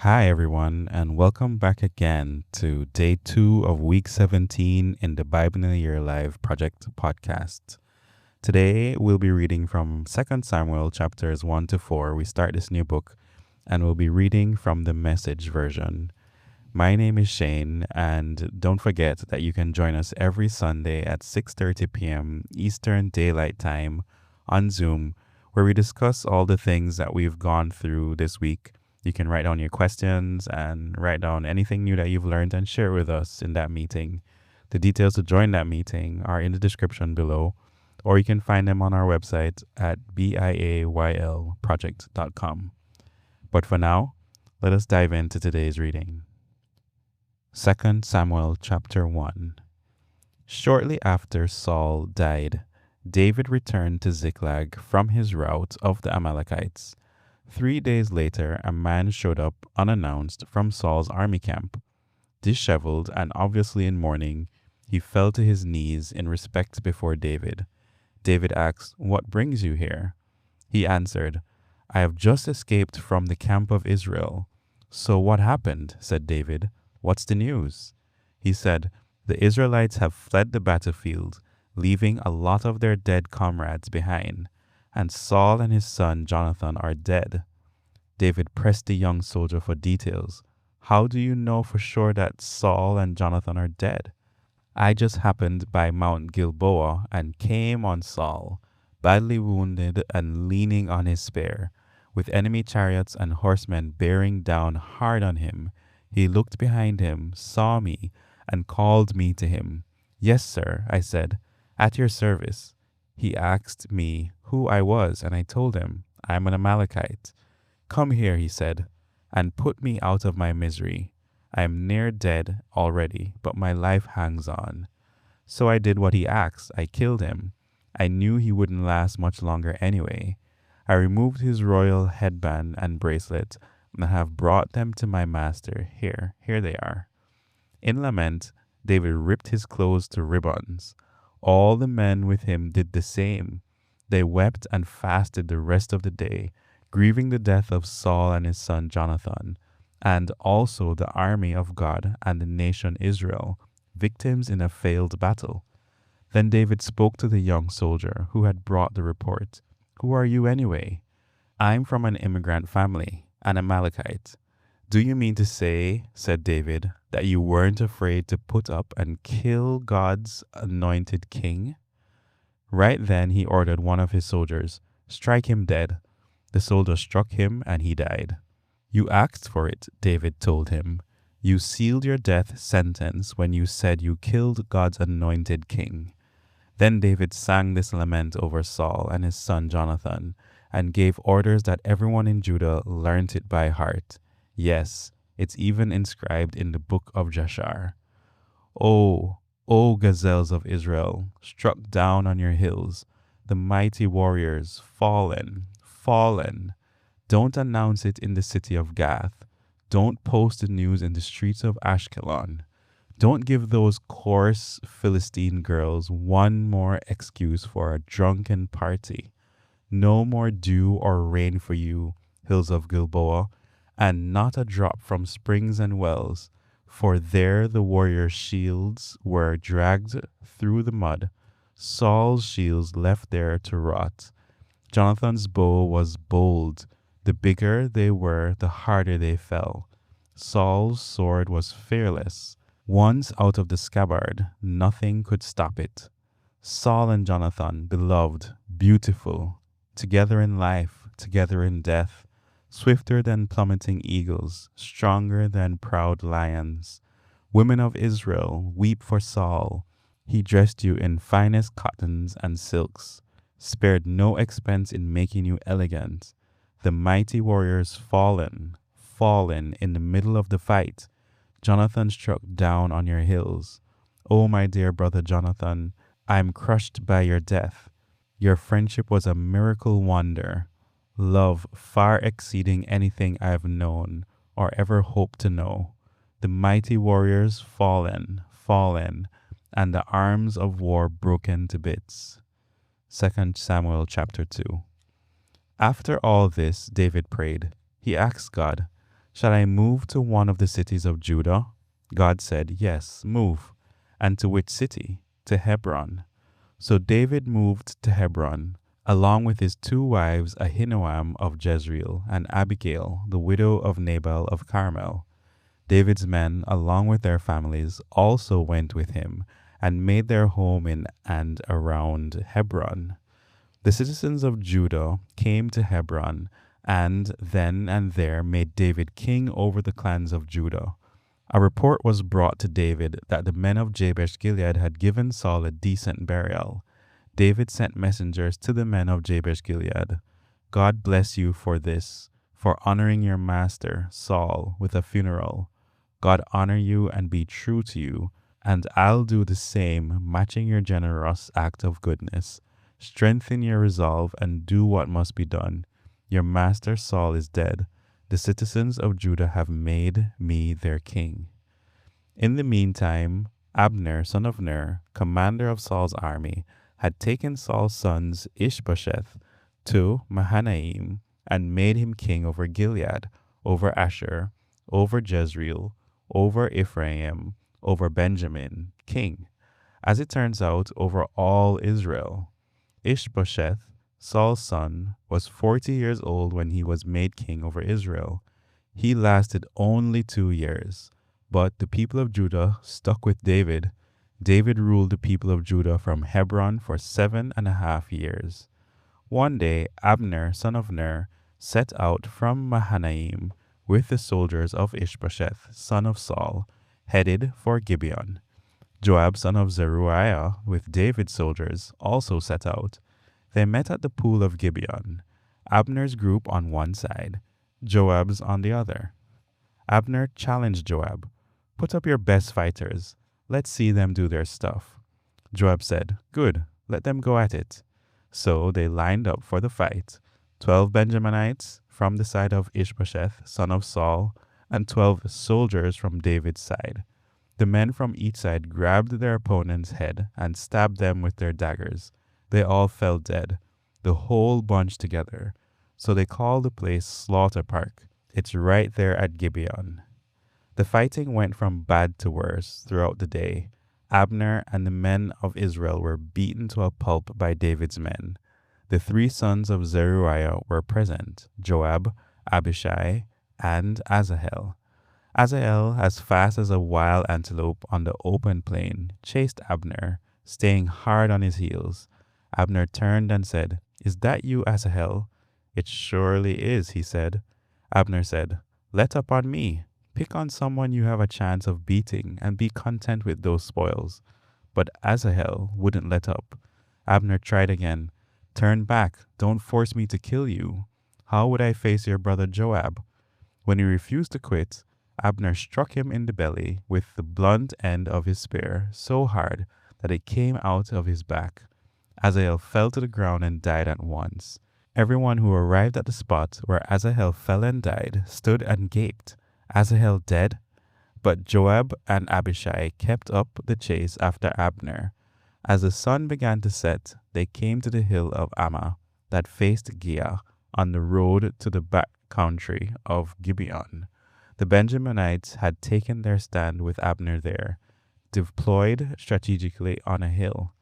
Hi, everyone, and welcome back again to day 2 of week 17 in the Bible in a Year Live Project podcast. Today, we'll be reading from 2 Samuel chapters 1 to 4. We start this new book, and we'll be reading from the Message version. My name is Shane, and don't forget that you can join us every Sunday at 6:30 p.m. Eastern Daylight Time on Zoom, where we discuss all the things that we've gone through this week. You can write down your questions and write down anything new that you've learned and share with us in that meeting. The details to join that meeting are in the description below, or you can find them on our website at BIAYL But for now, let us dive into today's reading. 2 Samuel chapter 1. Shortly after Saul died, David returned to Ziklag from his rout of the Amalekites. 3 days later, a man showed up unannounced from Saul's army camp. Disheveled and obviously in mourning, he fell to his knees in respect before David. David asked, "What brings you here?" He answered, "I have just escaped from the camp of Israel." "So what happened?" said David. "What's the news?" He said, "The Israelites have fled the battlefield, leaving a lot of their dead comrades behind, and Saul and his son Jonathan are dead." David pressed the young soldier for details. "How do you know for sure that Saul and Jonathan are dead?" "I just happened by Mount Gilboa and came on Saul, badly wounded and leaning on his spear, with enemy chariots and horsemen bearing down hard on him. He looked behind him, saw me, and called me to him. 'Yes, sir,' I said, 'at your service.' He asked me who I was, and I told him, 'I am an Amalekite.' 'Come here,' he said, 'and put me out of my misery. I am near dead already, but my life hangs on.' So I did what he asked. I killed him. I knew he wouldn't last much longer anyway. I removed his royal headband and bracelet, and have brought them to my master. Here they are." In lament, David ripped his clothes to ribbons. All the men with him did the same. They wept and fasted the rest of the day, grieving the death of Saul and his son Jonathan, and also the army of God and the nation Israel, victims in a failed battle. Then David spoke to the young soldier who had brought the report. "Who are you anyway?" "I'm from an immigrant family, an Amalekite." "Do you mean to say," said David, "that you weren't afraid to put up and kill God's anointed king?" Right then he ordered one of his soldiers, "Strike him dead." The soldier struck him and he died. "You asked for it," David told him. "You sealed your death sentence when you said you killed God's anointed king." Then David sang this lament over Saul and his son Jonathan, and gave orders that everyone in Judah learnt it by heart. Yes, it's even inscribed in the book of Jashar. O gazelles of Israel, struck down on your hills, the mighty warriors, fallen, fallen. Don't announce it in the city of Gath. Don't post the news in the streets of Ashkelon. Don't give those coarse Philistine girls one more excuse for a drunken party. No more dew or rain for you, hills of Gilboa, and not a drop from springs and wells, for there the warriors' shields were dragged through the mud, Saul's shields left there to rot. Jonathan's bow was bold. The bigger they were, the harder they fell. Saul's sword was fearless. Once out of the scabbard, nothing could stop it. Saul and Jonathan, beloved, beautiful, together in life, together in death, swifter than plummeting eagles, stronger than proud lions. Women of Israel, weep for Saul. He dressed you in finest cottons and silks, spared no expense in making you elegant. The mighty warriors fallen, fallen in the middle of the fight. Jonathan struck down on your hills. Oh, my dear brother Jonathan, I am crushed by your death. Your friendship was a miracle wonder, love far exceeding anything I have known or ever hoped to know. The mighty warriors fallen, fallen, and the arms of war broken to bits. 2 Samuel chapter 2. After all this, David prayed. He asked God, Shall I move to one of the cities of Judah? God said, Yes, move. And to which city? To Hebron. So David moved to Hebron, along with his two wives Ahinoam of Jezreel and Abigail, the widow of Nabal of Carmel. David's men, along with their families, also went with him and made their home in and around Hebron. The citizens of Judah came to Hebron and then and there made David king over the clans of Judah. A report was brought to David that the men of Jabesh Gilead had given Saul a decent burial. David sent messengers to the men of Jabesh Gilead. God bless you for this, for honoring your master, Saul, with a funeral. God honor you and be true to you, and I'll do the same, matching your generous act of goodness. Strengthen your resolve and do what must be done. Your master Saul is dead. The citizens of Judah have made me their king. In the meantime, Abner, son of Ner, commander of Saul's army, had taken Saul's sons Ishbosheth to Mahanaim and made him king over Gilead, over Asher, over Jezreel, over Ephraim, over Benjamin, king. As it turns out, over all Israel. Ishbosheth, Saul's son, was 40 years old when he was made king over Israel. He lasted only 2 years, but the people of Judah stuck with David. David ruled the people of Judah from Hebron for 7.5 years. One day Abner, son of Ner, set out from Mahanaim with the soldiers of Ishbosheth, son of Saul, headed for Gibeon. Joab, son of Zeruiah, with David's soldiers, also set out. They met at the pool of Gibeon, Abner's group on one side, Joab's on the other. Abner challenged Joab, "Put up your best fighters. Let's see them do their stuff." Joab said, "Good, let them go at it." So they lined up for the fight, 12 Benjaminites from the side of Ishbosheth, son of Saul, and 12 soldiers from David's side. The men from each side grabbed their opponent's head and stabbed them with their daggers. They all fell dead, the whole bunch together. So they called the place Slaughter Park. It's right there at Gibeon. The fighting went from bad to worse throughout the day. Abner and the men of Israel were beaten to a pulp by David's men. The 3 sons of Zeruiah were present, Joab, Abishai, and Asahel. Asahel, as fast as a wild antelope on the open plain, chased Abner, staying hard on his heels. Abner turned and said, "Is that you, Asahel?" "It surely is," he said. Abner said, "Let up on me. Pick on someone you have a chance of beating and be content with those spoils." But Asahel wouldn't let up. Abner tried again. "Turn back. Don't force me to kill you. How would I face your brother Joab?" When he refused to quit, Abner struck him in the belly with the blunt end of his spear so hard that it came out of his back. Asahel fell to the ground and died at once. Everyone who arrived at the spot where Asahel fell and died stood and gaped. Asahel dead? But Joab and Abishai kept up the chase after Abner. As the sun began to set, they came to the hill of Ammah that faced Giah on the road to the back country of Gibeon. The Benjaminites had taken their stand with Abner there, deployed strategically on a hill.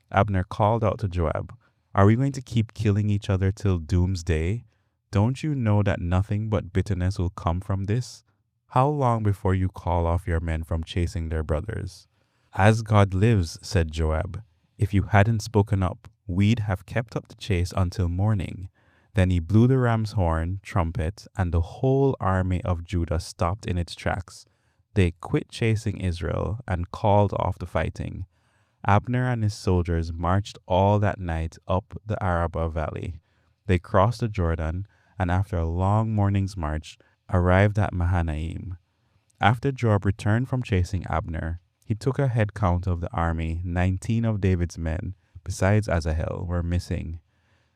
Abner called out to Joab, "Are we going to keep killing each other till doomsday? Don't you know that nothing but bitterness will come from this? How long before you call off your men from chasing their brothers?" "As God lives," said Joab, "if you hadn't spoken up, we'd have kept up the chase until morning." Then he blew the ram's horn, trumpet, and the whole army of Judah stopped in its tracks. They quit chasing Israel and called off the fighting. Abner and his soldiers marched all that night up the Arabah valley. They crossed the Jordan, and after a long morning's march, arrived at Mahanaim. After Joab returned from chasing Abner, he took a head count of the army. 19 of David's men, besides Asahel, were missing.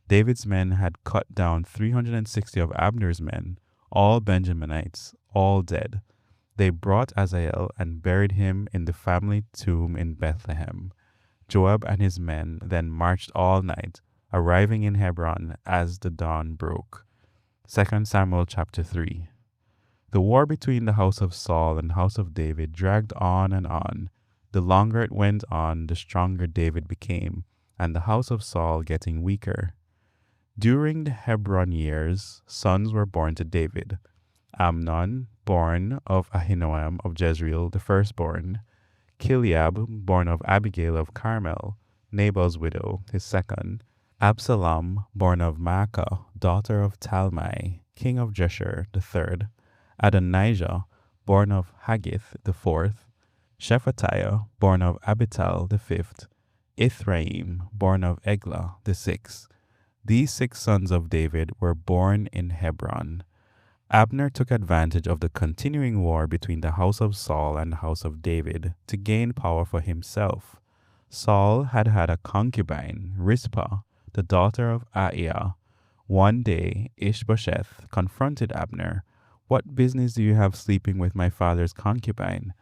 David's men had cut down 360 of Abner's men, all Benjaminites, all dead. They brought Asahel and buried him in the family tomb in Bethlehem. Joab and his men then marched all night, arriving in Hebron as the dawn broke. 2 Samuel chapter 3. The war between the house of Saul and the house of David dragged on and on. The longer it went on, the stronger David became, and the house of Saul getting weaker. During the Hebron years, sons were born to David. Amnon, born of Ahinoam of Jezreel, the firstborn. Kiliab, born of Abigail of Carmel, Nabal's widow, his second. Absalom, born of Maacah, daughter of Talmai, king of Geshur, the third. Adonijah, born of Haggith, the fourth. Shephatiah, born of Abital, the fifth. Ithraim, born of Eglah, the sixth. These 6 sons of David were born in Hebron. Abner took advantage of the continuing war between the house of Saul and the house of David to gain power for himself. Saul had had a concubine, Rizpah, the daughter of Aiah. One day, Ishbosheth confronted Abner. "What business do you have sleeping with my father's concubine?"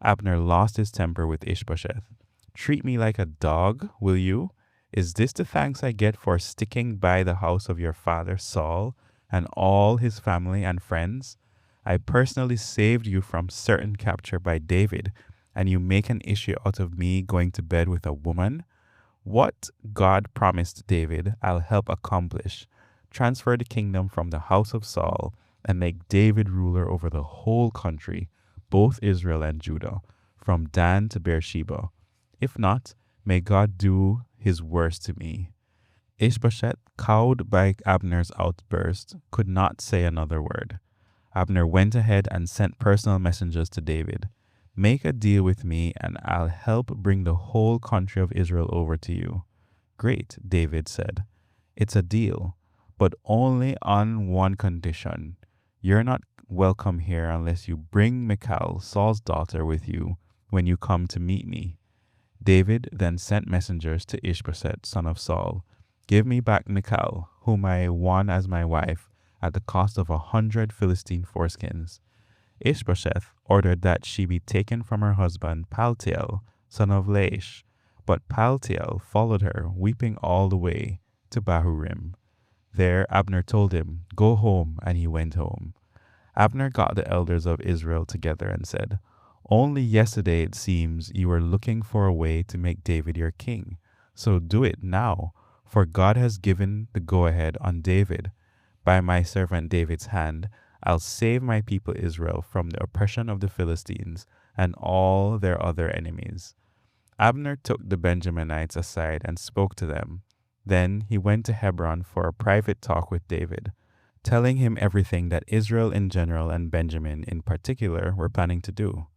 Abner lost his temper with Ishbosheth. "Treat me like a dog, will you? Is this the thanks I get for sticking by the house of your father Saul and all his family and friends? I personally saved you from certain capture by David, and you make an issue out of me going to bed with a woman? What God promised David, I'll help accomplish. Transfer the kingdom from the house of Saul and make David ruler over the whole country, both Israel and Judah, from Dan to Beersheba. If not, may God do his worst to me." Ishbosheth, cowed by Abner's outburst, could not say another word. Abner went ahead and sent personal messengers to David. "Make a deal with me, and I'll help bring the whole country of Israel over to you." "Great," David said. "It's a deal, but only on one condition. You're not welcome here unless you bring Michal, Saul's daughter, with you when you come to meet me." David then sent messengers to Ishbosheth, son of Saul. "Give me back Michal, whom I won as my wife, at the cost of 100 Philistine foreskins." Ishbosheth ordered that she be taken from her husband Paltiel, son of Laish, but Paltiel followed her, weeping all the way, to Bahurim. There Abner told him, "Go home," and he went home. Abner got the elders of Israel together and said, "Only yesterday it seems you were looking for a way to make David your king. So do it now, for God has given the go-ahead on David. By my servant David's hand, I'll save my people Israel from the oppression of the Philistines and all their other enemies." Abner took the Benjaminites aside and spoke to them. Then he went to Hebron for a private talk with David, telling him everything that Israel in general and Benjamin in particular were planning to do.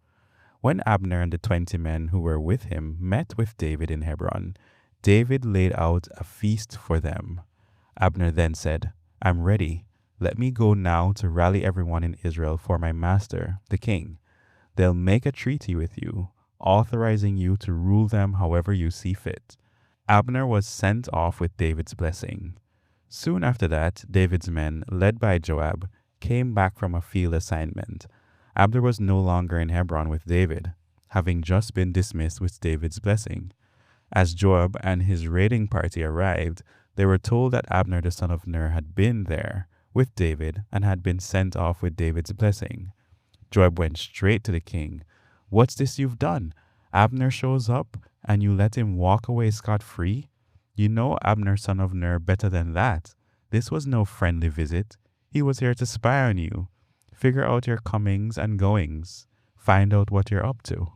When Abner and the 20 men who were with him met with David in Hebron, David laid out a feast for them. Abner then said, "I'm ready. Let me go now to rally everyone in Israel for my master, the king. They'll make a treaty with you, authorizing you to rule them however you see fit." Abner was sent off with David's blessing. Soon after that, David's men, led by Joab, came back from a field assignment. Abner was no longer in Hebron with David, having just been dismissed with David's blessing. As Joab and his raiding party arrived, they were told that Abner the son of Ner had been there with David and had been sent off with David's blessing. Joab went straight to the king. "What's this you've done? Abner shows up and you let him walk away scot-free? You know Abner son of Ner better than that. This was no friendly visit. He was here to spy on you. Figure out your comings and goings. Find out what you're up to."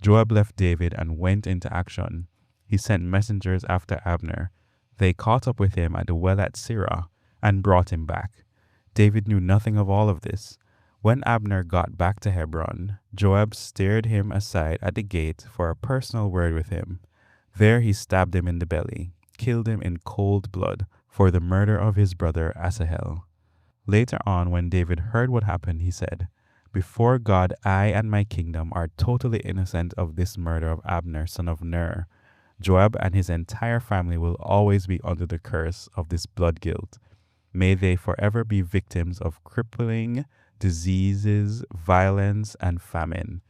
Joab left David and went into action. He sent messengers after Abner. They caught up with him at the well at Sirah and brought him back. David knew nothing of all of this. When Abner got back to Hebron, Joab steered him aside at the gate for a personal word with him. There he stabbed him in the belly, killed him in cold blood for the murder of his brother Asahel. Later on, when David heard what happened, he said, "Before God, I and my kingdom are totally innocent of this murder of Abner, son of Ner. Joab and his entire family will always be under the curse of this blood guilt. May they forever be victims of crippling diseases, violence, and famine."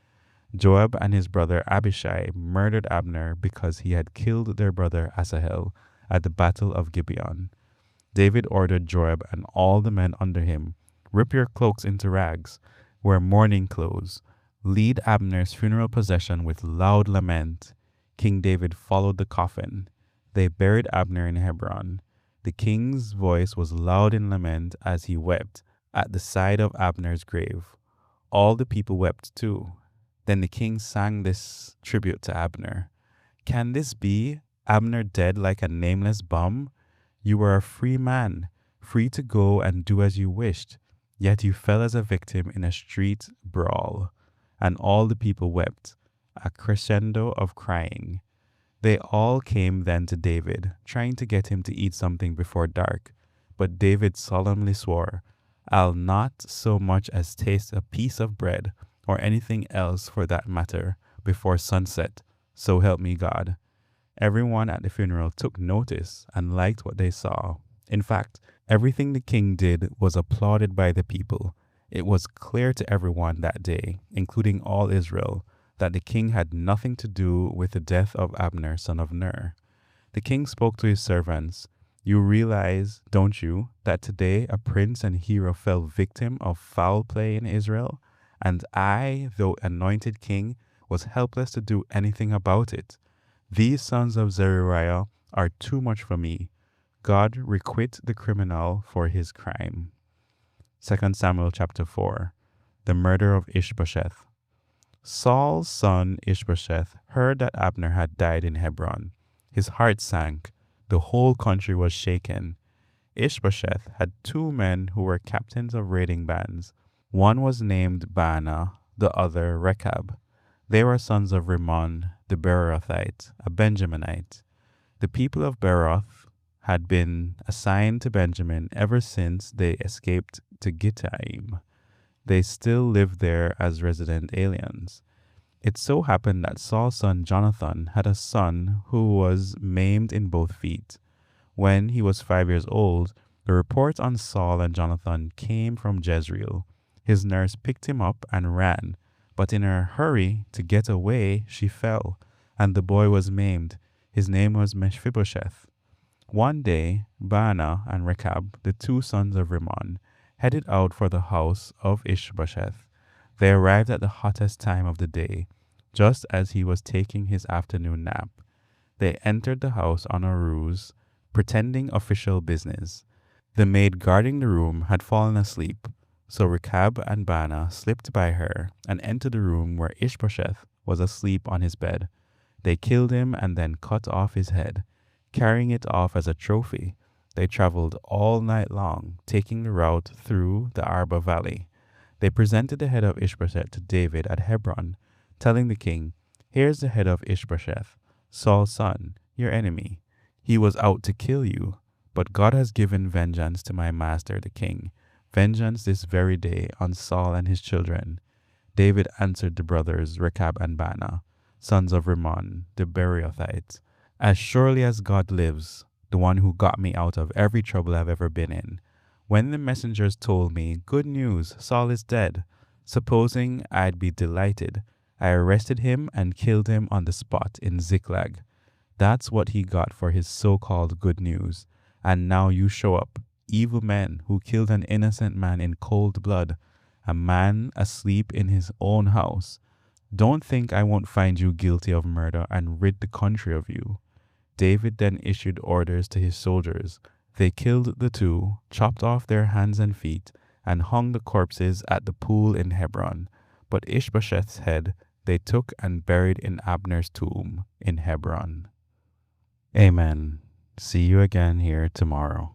Joab and his brother Abishai murdered Abner because he had killed their brother Asahel at the battle of Gibeon. David ordered Joab and all the men under him, Rip your cloaks into rags. Wear mourning clothes. Lead Abner's funeral procession with loud lament. King David followed the coffin. They buried Abner in Hebron. The king's voice was loud in lament as he wept at the side of Abner's grave. All the people wept too. Then the king sang this tribute to Abner. Can this be Abner dead like a nameless bum? You were a free man, free to go and do as you wished, yet you fell as a victim in a street brawl. And all the people wept, a crescendo of crying. They all came then to David, trying to get him to eat something before dark. But David solemnly swore, I'll not so much as taste a piece of bread, or anything else for that matter, before sunset, so help me God. Everyone at the funeral took notice and liked what they saw. In fact, everything the king did was applauded by the people. It was clear to everyone that day, including all Israel, that the king had nothing to do with the death of Abner, son of Ner. The king spoke to his servants, You realize, don't you, that today a prince and hero fell victim of foul play in Israel? And I, though anointed king, was helpless to do anything about it. These sons of Zeruiah are too much for me. God requite the criminal for his crime. 2 Samuel chapter 4. The murder of Ishbosheth. Saul's son Ishbosheth heard that Abner had died in Hebron. His heart sank. The whole country was shaken. Ishbosheth had 2 men who were captains of raiding bands. One was named Baanah, the other Rechab. They were sons of Rimmon, the Beerothite, a Benjaminite. The people of Beeroth had been assigned to Benjamin ever since they escaped to Gittaim. They still lived there as resident aliens. It so happened that Saul's son Jonathan had a son who was maimed in both feet. When he was 5 years old, the report on Saul and Jonathan came from Jezreel. His nurse picked him up and ran, but in her hurry to get away, she fell, and the boy was maimed. His name was Mephibosheth. One day, Baanah and Rechab, the 2 sons of Rimmon, headed out for the house of Ishbosheth. They arrived at the hottest time of the day, just as he was taking his afternoon nap. They entered the house on a ruse, pretending official business. The maid guarding the room had fallen asleep, so Rechab and Baanah slipped by her and entered the room where Ishbosheth was asleep on his bed. They killed him and then cut off his head. Carrying it off as a trophy, they traveled all night long, taking the route through the Arba Valley. They presented the head of Ishbosheth to David at Hebron, telling the king, Here's the head of Ishbosheth, Saul's son, your enemy. He was out to kill you, but God has given vengeance to my master the king, vengeance this very day on Saul and his children. David answered the brothers Rechab and Baanah, sons of Rimmon, the Beerothites, As surely as God lives, the one who got me out of every trouble I've ever been in, when the messengers told me, Good news, Saul is dead, supposing I'd be delighted, I arrested him and killed him on the spot in Ziklag. That's what he got for his so-called good news. And now you show up, evil men who killed an innocent man in cold blood, a man asleep in his own house. Don't think I won't find you guilty of murder and rid the country of you. David then issued orders to his soldiers. They killed the 2, chopped off their hands and feet, and hung the corpses at the pool in Hebron. But Ishbosheth's head they took and buried in Abner's tomb in Hebron. Amen. See you again here tomorrow.